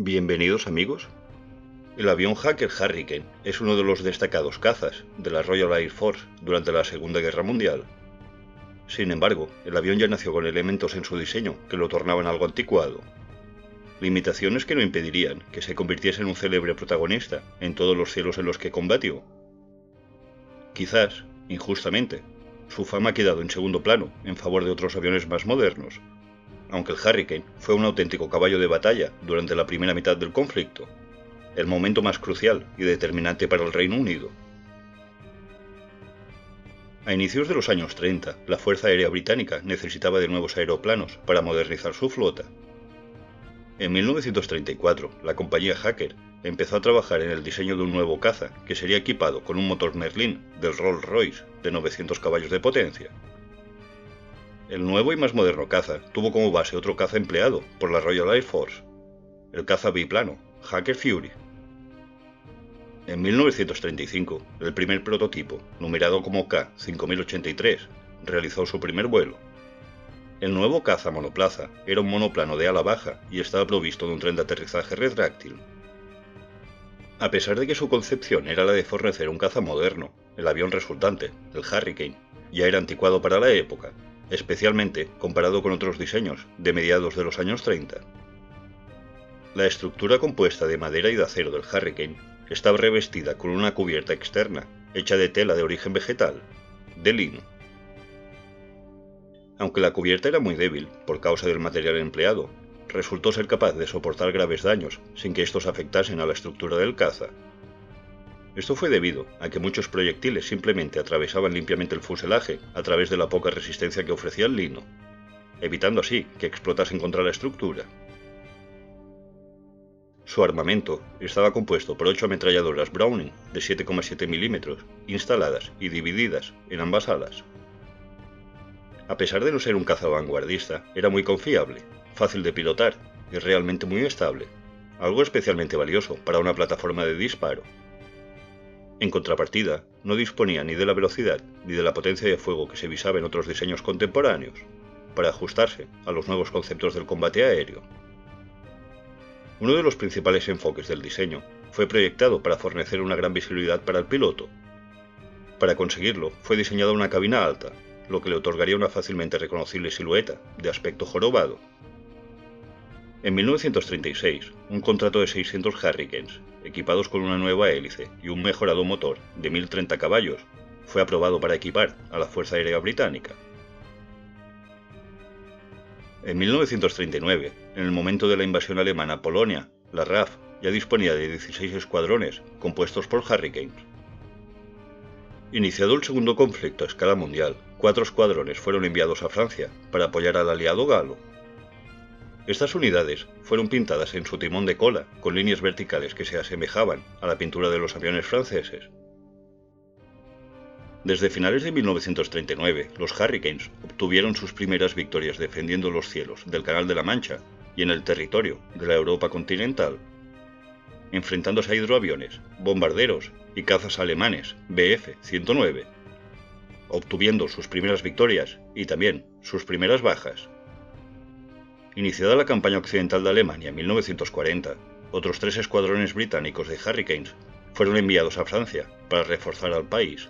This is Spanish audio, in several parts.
Bienvenidos amigos. El avión Hawker Hurricane es uno de los destacados cazas de la Royal Air Force durante la Segunda Guerra Mundial. Sin embargo, el avión ya nació con elementos en su diseño que lo tornaban algo anticuado. Limitaciones que no impedirían que se convirtiese en un célebre protagonista en todos los cielos en los que combatió. Quizás, injustamente, su fama ha quedado en segundo plano en favor de otros aviones más modernos, aunque el Hurricane fue un auténtico caballo de batalla durante la primera mitad del conflicto, el momento más crucial y determinante para el Reino Unido. A inicios de los años 30, la Fuerza Aérea Británica necesitaba de nuevos aeroplanos para modernizar su flota. En 1934, la compañía Hawker empezó a trabajar en el diseño de un nuevo caza que sería equipado con un motor Merlin del Rolls-Royce de 900 caballos de potencia. El nuevo y más moderno caza tuvo como base otro caza empleado por la Royal Air Force, el caza biplano Hawker Fury. En 1935, el primer prototipo, numerado como K-5083, realizó su primer vuelo. El nuevo caza monoplaza era un monoplano de ala baja y estaba provisto de un tren de aterrizaje retráctil. A pesar de que su concepción era la de fornecer un caza moderno, el avión resultante, el Hurricane, ya era anticuado para la época, especialmente comparado con otros diseños de mediados de los años 30. La estructura compuesta de madera y de acero del Hurricane estaba revestida con una cubierta externa hecha de tela de origen vegetal, de lino. Aunque la cubierta era muy débil por causa del material empleado, resultó ser capaz de soportar graves daños sin que estos afectasen a la estructura del caza. Esto fue debido a que muchos proyectiles simplemente atravesaban limpiamente el fuselaje a través de la poca resistencia que ofrecía el lino, evitando así que explotasen contra la estructura. Su armamento estaba compuesto por 8 ametralladoras Browning de 7,7 milímetros, instaladas y divididas en ambas alas. A pesar de no ser un caza vanguardista, era muy confiable, fácil de pilotar y realmente muy estable, algo especialmente valioso para una plataforma de disparo. En contrapartida, no disponía ni de la velocidad ni de la potencia de fuego que se visaba en otros diseños contemporáneos, para ajustarse a los nuevos conceptos del combate aéreo. Uno de los principales enfoques del diseño fue proyectado para fornecer una gran visibilidad para el piloto. Para conseguirlo, fue diseñada una cabina alta, lo que le otorgaría una fácilmente reconocible silueta, de aspecto jorobado. En 1936, un contrato de 600 Hurricanes, equipados con una nueva hélice y un mejorado motor de 1030 caballos, fue aprobado para equipar a la Fuerza Aérea Británica. En 1939, en el momento de la invasión alemana a Polonia, la RAF ya disponía de 16 escuadrones compuestos por Hurricanes. Iniciado el segundo conflicto a escala mundial, 4 escuadrones fueron enviados a Francia para apoyar al aliado galo. Estas unidades fueron pintadas en su timón de cola con líneas verticales que se asemejaban a la pintura de los aviones franceses. Desde finales de 1939, los Hurricanes obtuvieron sus primeras victorias defendiendo los cielos del Canal de la Mancha y en el territorio de la Europa continental, enfrentándose a hidroaviones, bombarderos y cazas alemanes Bf-109, obtuviendo sus primeras victorias y también sus primeras bajas. Iniciada la campaña occidental de Alemania en 1940, otros 3 escuadrones británicos de Hurricanes fueron enviados a Francia para reforzar al país.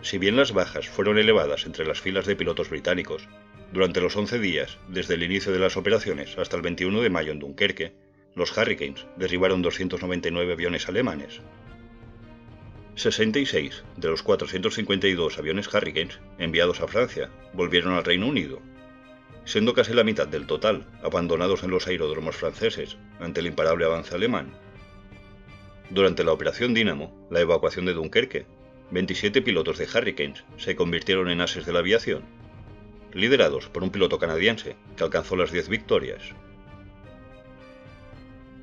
Si bien las bajas fueron elevadas entre las filas de pilotos británicos, durante los 11 días desde el inicio de las operaciones hasta el 21 de mayo en Dunkerque, los Hurricanes derribaron 299 aviones alemanes. 66 de los 452 aviones Hurricanes enviados a Francia volvieron al Reino Unido, siendo casi la mitad del total abandonados en los aeródromos franceses ante el imparable avance alemán. Durante la Operación Dínamo, la evacuación de Dunkerque, 27 pilotos de Hurricanes se convirtieron en ases de la aviación, liderados por un piloto canadiense que alcanzó las 10 victorias.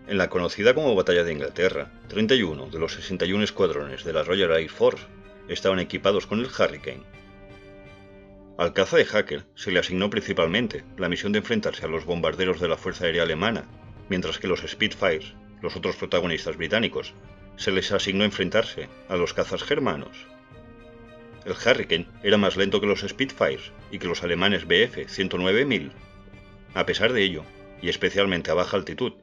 En la conocida como Batalla de Inglaterra, 31 de los 61 escuadrones de la Royal Air Force estaban equipados con el Hurricane. Al caza de Hawker se le asignó principalmente la misión de enfrentarse a los bombarderos de la Fuerza Aérea Alemana, mientras que los Spitfires, los otros protagonistas británicos, se les asignó enfrentarse a los cazas germanos. El Hurricane era más lento que los Spitfires y que los alemanes Bf-109 1000. A pesar de ello, y especialmente a baja altitud,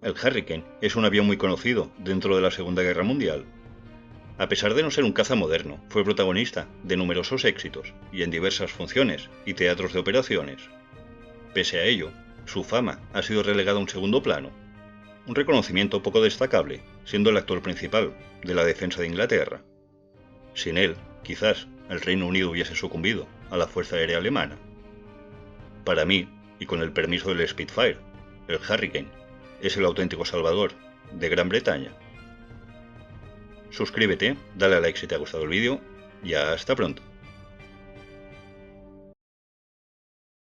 El Hurricane es un avión muy conocido dentro de la Segunda Guerra Mundial. A pesar de no ser un caza moderno, fue protagonista de numerosos éxitos y en diversas funciones y teatros de operaciones. Pese a ello, su fama ha sido relegada a un segundo plano, un reconocimiento poco destacable, siendo el actor principal de la defensa de Inglaterra. Sin él, quizás, el Reino Unido hubiese sucumbido a la Fuerza Aérea Alemana. Para mí, y con el permiso del Spitfire, el Hurricane es el auténtico salvador de Gran Bretaña. Suscríbete, dale a like si te ha gustado el vídeo y hasta pronto.